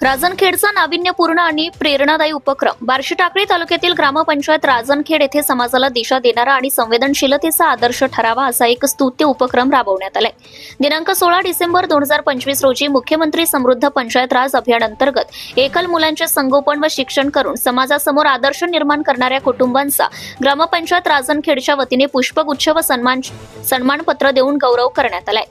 राजनखेडचा नाविन्यपूर्ण आणि प्रेरणादायी उपक्रम बार्शी टाकळी तालुक्यातील ग्रामपंचायत राजनखेड येथे समाजाला दिशा देणारा आणि संवेदनशीलतेचा आदर्श ठरावा असा एक स्तुत्य उपक्रम राबवण्यात आलाय। दिनांक 16 डिसेंबर 2025 रोजी मुख्यमंत्री समृद्ध पंचायत राज अभियान अंतर्गत एकल मुलांचे संगोपन व शिक्षण करून समाजासमोर आदर्श निर्माण करणाऱ्या कुटुंबांचा ग्रामपंचायत राजनखेडच्या वतीने पुष्पगुच्छ व सन्मानपत्र देऊन गौरव करण्यात आलाय।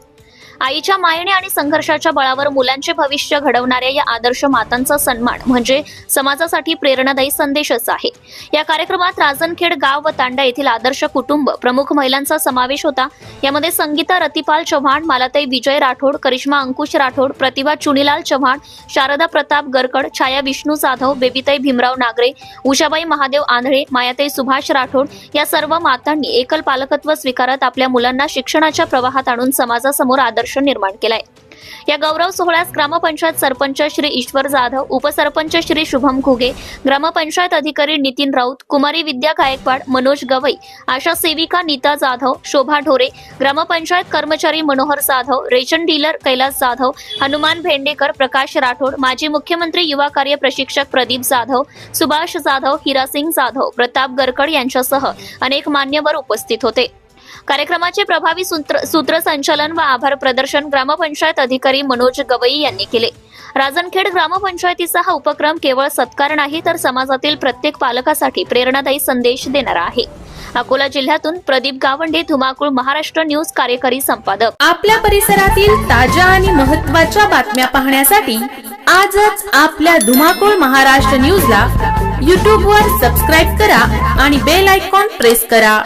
आईच्या मायेने आणि संघर्षाच्या बळावर मुलांचे भविष्य घडवणाऱ्या या आदर्श मातांचा सन्मान म्हणजे समाजासाठी प्रेरणादायी संदेशच आहे। या कार्यक्रमात राजनखेड गाव व तांडा येथील आदर्श कुटुंब प्रमुख महिलांचा समावेश होता। यामध्ये संगीता रतिपाल चव्हाण, मालाताई विजय राठोड, करिश्मा अंकुश राठोड, प्रतिभा चुनीलाल चव्हाण, शारदा प्रताप गरकड, छाया विष्णू जाधव, बेबीताई भीमराव नागरे, उषाबाई महादेव आंधळे, मायाताई सुभाष राठोड या सर्व मातांनी एकल पालकत्व स्वीकारत आपल्या मुलांना शिक्षणाच्या प्रवाहात आणून समाजासमोर आदर्श निर्माण केलाय। या गौरव सोहळ्यास ग्रामपंचायत सरपंच श्री ईश्वर जाधव, उपसरपंच श्री शुभम घुगे, ग्रामपंचायत अधिकारी नितीन राऊत, कुमारी विद्या गायकवाड, मनोज गवई, आशा सेविका नीता जाधव, शोभा ढोरे, ग्रामपंचायत कर्मचारी मनोहर जाधव, रेशन डीलर कैलास जाधव, हनुमान भेंडेकर, प्रकाश राठोड, माजी मुख्यमंत्री युवा कार्य प्रशिक्षक प्रदीप जाधव, सुभाष जाधव, हिरासिंग जाधव, प्रताप गरकड यांच्यासह अनेक मान्यवर उपस्थित होते। कार्यक्रमाचे प्रभावी सूत्रसंचालन व आभार प्रदर्शन ग्रामपंचायत अधिकारी मनोज गवई यांनी केले। राजनखेड ग्रामपंचायतीचा हा उपक्रम केवळ सत्कार नाही तर समाजातील प्रत्येक पालकासाठी प्रेरणादायी संदेश देणारा आहे। अकोला जिल्ह्यातून प्रदीप गावंडे, धुमाकूळ, महाराष्ट्र न्यूज कार्यकारी संपादक। आपल्या परिसरातील ताज्या आणि महत्त्वाच्या बातम्या पाहण्यासाठी आजच आपल्या धुमाकूळ महाराष्ट्र न्यूजला YouTube वर सबस्क्राइब करा आणि बेल आयकॉन प्रेस करा।